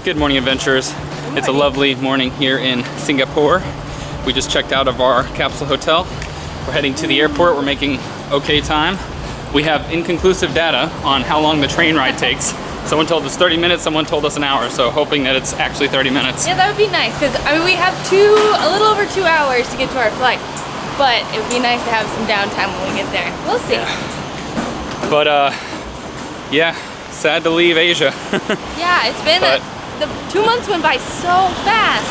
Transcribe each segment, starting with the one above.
Good morning, adventurers. It's a lovely morning here in Singapore. We just checked out of our capsule hotel. We're heading to the airport. We're making okay time. We have inconclusive data on how long the train ride takes. Someone told us 30 minutes, someone told us an hour, so hoping that it's actually 30 minutes. Yeah, that would be nice, because I mean, we have a little over 2 hours to get to our flight, but it would be nice to have some downtime when we get there. We'll see. Yeah. But yeah, sad to leave Asia. Yeah, it's been, the 2 months went by so fast.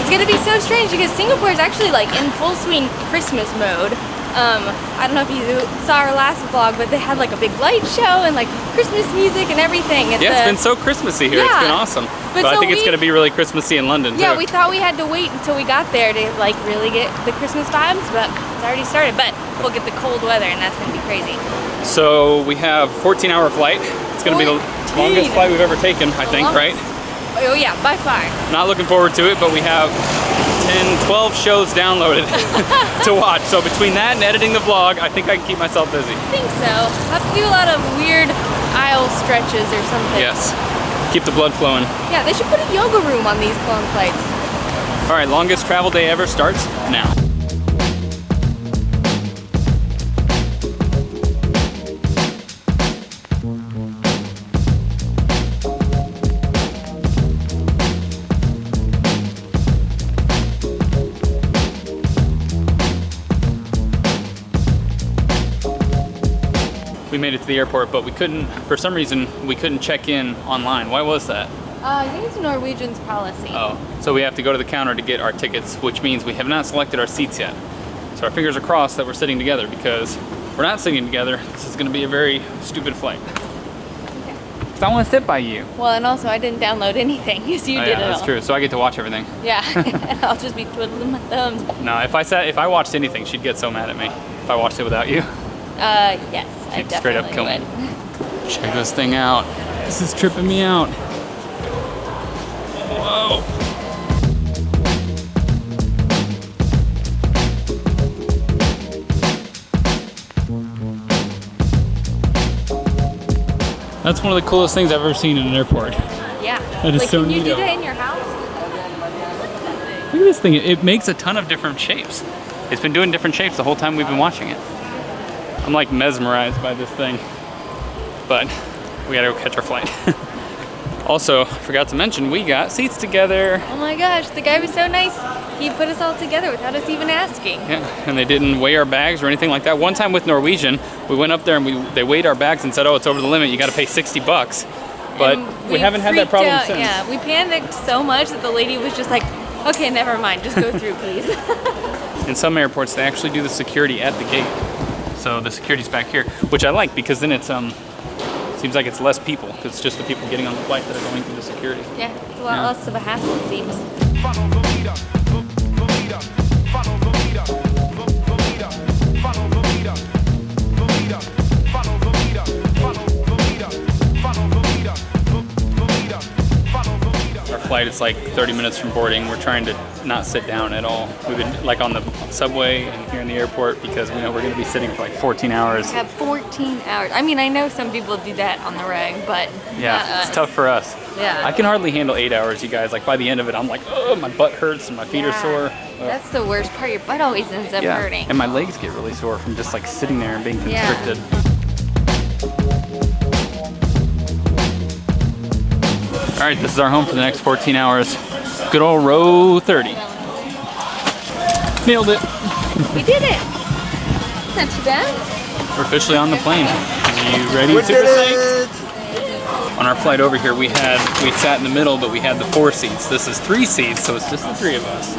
It's gonna be so strange because Singapore is actually like in full swing Christmas mode. I don't know if you saw our last vlog, but they had like a big light show and like Christmas music and everything. Yeah, it's been so Christmassy here. Yeah. It's been awesome. But I think it's going to be really Christmassy in London too. Yeah, we thought we had to wait until we got there to like really get the Christmas vibes, but it's already started. But we'll get the cold weather and that's going to be crazy. So we have 14-hour flight. It's going to be the longest flight we've ever taken, I think, right? Oh yeah, by far. Not looking forward to it, but we have 10, 12 shows downloaded to watch. So between that and editing the vlog, I think I can keep myself busy. I think so. I'll have to do a lot of weird aisle stretches or something. Yes. Keep the blood flowing. Yeah, they should put a yoga room on these long flights. All right, longest travel day ever starts now. We made it to the airport, but we couldn't, for some reason, we couldn't check in online. Why was that? I think it's Norwegian's policy. Oh, so we have to go to the counter to get our tickets, which means we have not selected our seats yet. So our fingers are crossed that we're sitting together, because if we're not sitting together, this is gonna be a very stupid flight. Okay. Because I wanna sit by you. Well, and also I didn't download anything, so you did it all. That's true, so I get to watch everything. Yeah, and I'll just be twiddling my thumbs. No, if I watched anything, she'd get so mad at me if I watched it without you. Yes, I definitely straight up kill would. me. Check this thing out. This is tripping me out. Whoa. That's one of the coolest things I've ever seen in an airport. Yeah. That is so neat. Can you do that in your house? Look at this thing. It makes a ton of different shapes. It's been doing different shapes the whole time we've been watching it. I'm like mesmerized by this thing, but we gotta go catch our flight. Also, forgot to mention, we got seats together. Oh my gosh, the guy was so nice. He put us all together without us even asking. Yeah, and they didn't weigh our bags or anything like that. One time with Norwegian, we went up there and they weighed our bags and said, oh, it's over the limit, you gotta pay 60 bucks. But we haven't had that problem since. Yeah, we panicked so much that the lady was just like, okay, never mind, just go through, please. In some airports, they actually do the security at the gate. So the security's back here, which I like because then it's seems like it's less people because it's just the people getting on the flight that are going through the security. Yeah, it's a lot less of a hassle, it seems. Follow the leader, the leader, follow the leader, the leader, follow the leader, the leader, follow the leader, follow the leader, follow the leader, the leader, follow the leader. Our flight is like 30 minutes from boarding. We're trying to not sit down at all. We've been like on the subway and here in the airport because we know we're going to be sitting for like 14 hours. We have 14 hours. I mean, I know some people do that on the reg, but yeah, it's tough for us. Yeah. I can hardly handle 8 hours, you guys. Like by the end of it, I'm like, oh, my butt hurts and my feet are sore. That's the worst part. Your butt always ends up hurting. And my legs get really sore from just like sitting there and being constricted. All right, this is our home for the next 14 hours. Good old row 30. Nailed it. We did it. Not too bad. We're officially on the plane. Are you ready? Super psyched. On our flight over here, we sat in the middle, but we had the 4 seats. This is 3 seats, so it's just the 3 of us,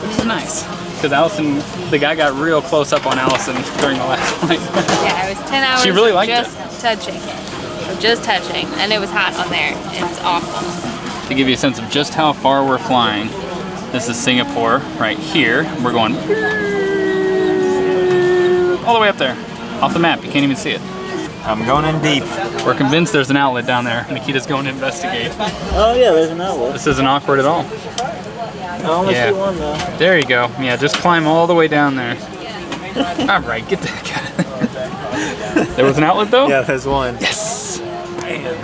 which is nice. Because Allison, the guy got real close up on Allison during the last flight. Yeah, it was 10 hours. She really liked just touching. Just touching, and it was hot on there. It's awful. To give you a sense of just how far we're flying, this is Singapore right here. We're going all the way up there, off the map. You can't even see it. I'm going in deep. We're convinced there's an outlet down there. Nikita's going to investigate. Oh yeah, there's an outlet. This isn't awkward at all. I only see one though. There you go. Yeah, just climb all the way down there. All right, get the heck out of there. There was an outlet though? Yeah, there's one. Yes. Man.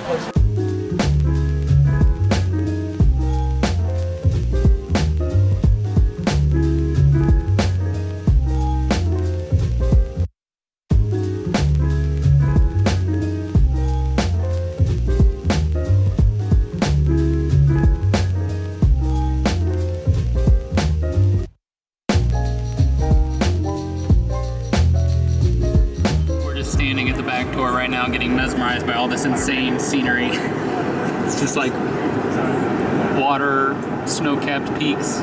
mesmerized by all this insane scenery. It's just like water, snow-capped peaks,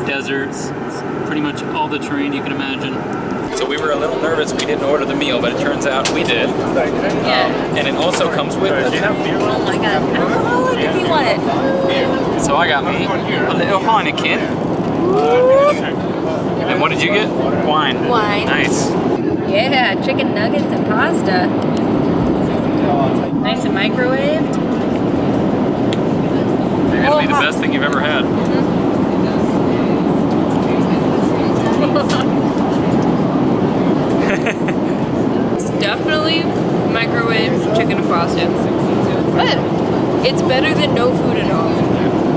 deserts, it's pretty much all the terrain you can imagine. So we were a little nervous we didn't order the meal, but it turns out we did. Yeah. And it also comes with it. Oh my god. Alcoholic if you want it. So I got me a little Heineken. And what did you get? Wine. Wine. Nice. Yeah, chicken nuggets and pasta. Nice and microwaved. It had to be the best thing you've ever had. It's definitely microwaved chicken and pasta. But it's better than no food at all.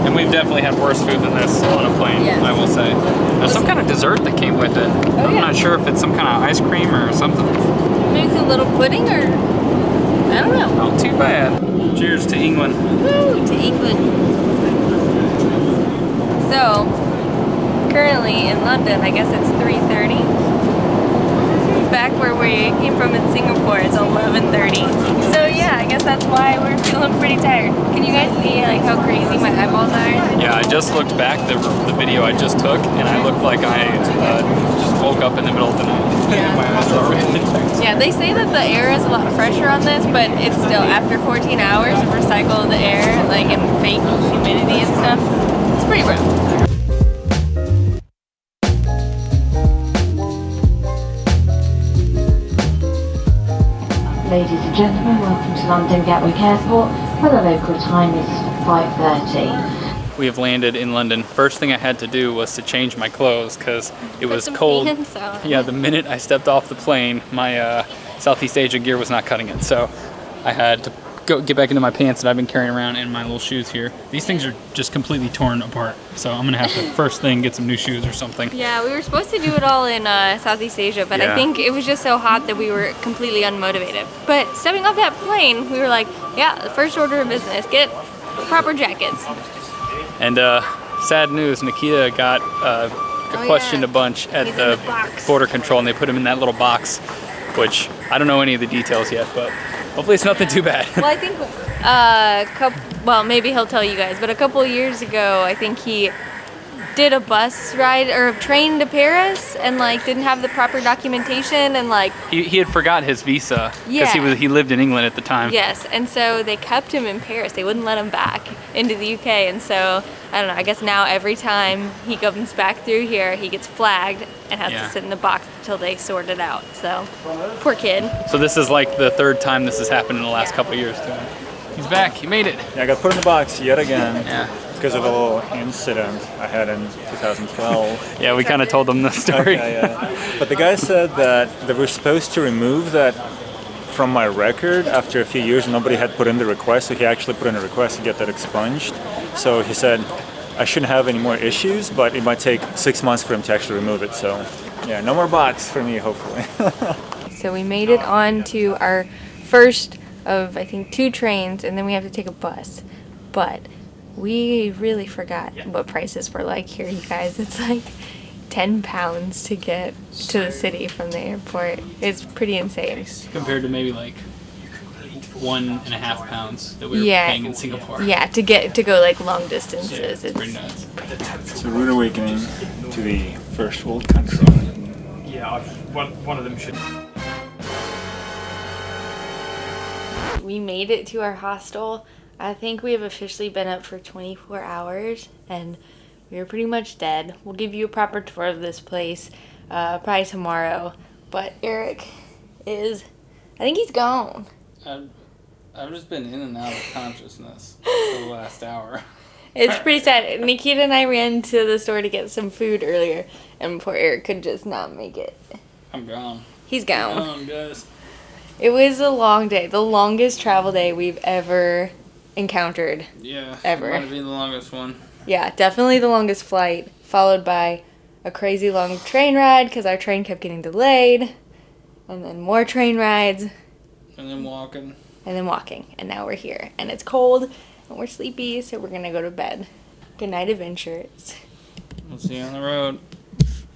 And we've definitely had worse food than this on a plane, Yes. I will say. There's some kind of dessert that came with it. I'm yeah. not sure if it's some kind of ice cream or something. Maybe it's a little pudding or I don't know. Not too bad. Cheers to England. Woo, to England. So, currently in London, I guess it's 3:30. Back where we came from in Singapore, it's 11:30. So yeah, I guess that's why we're feeling pretty tired. Can you guys see like how crazy my eyeballs are? Yeah, I just looked back the video I just took, and I looked like I just woke up in the middle of the night. Yeah. My eyes are red. Yeah, they say that the air is a lot fresher on this, but it's still after 14 hours of recycled air, like and fake humidity and stuff. It's pretty rough. Ladies and gentlemen, welcome to London Gatwick Airport, where the local time is 5:30. We have landed in London. First thing I had to do was to change my clothes because it was some cold. pants on. Yeah, the minute I stepped off the plane, my Southeast Asia gear was not cutting it. So I had to go get back into my pants that I've been carrying around and my little shoes here. These things are just completely torn apart. So I'm gonna have to first thing get some new shoes or something. Yeah, we were supposed to do it all in Southeast Asia, but Yeah. I think it was just so hot that we were completely unmotivated. But stepping off that plane, we were like, yeah, the first order of business, get proper jackets. And sad news, Nikita got questioned yeah. a bunch at He's in the the box. border control, and they put him in that little box, which I don't know any of the details yet, but hopefully it's nothing too bad. Well, I think, well, maybe he'll tell you guys, but a couple of years ago, I think he did a bus ride or a train to Paris and like didn't have the proper documentation and like He had forgot his visa because Yeah. he lived in England at the time. yes, and so they kept him in Paris. They wouldn't let him back into the UK, and so I don't know. I guess now every time he comes back through here, he gets flagged and has Yeah. to sit in the box until they sort it out. So poor kid. So this is like the third time this has happened in the last couple of years to him. He's back. He made it. Yeah, I got put in the box yet again. Yeah. Because of a little incident I had in 2012. Yeah, we kind of told him the story. Okay, yeah. But the guy said that they were supposed to remove that from my record after a few years. Nobody had put in the request, so he actually put in a request to get that expunged. So he said I shouldn't have any more issues, but it might take 6 months for him to actually remove it. So yeah, no more box for me, hopefully. So we made it on to our first of I think 2 trains, and then we have to take a bus. But we really forgot what prices were like here, you guys. It's like £10 to get to the city from the airport. It's pretty insane. Compared to maybe like 1.5 pounds that we were Yeah. paying in Singapore. Yeah, to go like long distances. It's It's pretty nuts. It's a rude awakening to the first world country. Yeah, one of them should. We made it to our hostel. I think we have officially been up for 24 hours and we are pretty much dead. We'll give you a proper tour of this place probably tomorrow. But Eric is, I think he's gone. I've just been in and out of consciousness for the last hour. It's pretty sad. Nikita and I ran to the store to get some food earlier and poor Eric could just not make it. I'm gone. He's gone. Gone, guys. It was a long day. The longest travel day we've ever encountered. Yeah. Ever. It might have been the longest one. Yeah, definitely the longest flight, followed by a crazy long train ride because our train kept getting delayed, and then more train rides, And then walking. and then walking. And now we're here, and it's cold, and we're sleepy, so we're gonna go to bed. Good night, adventurers. We'll see you on the road.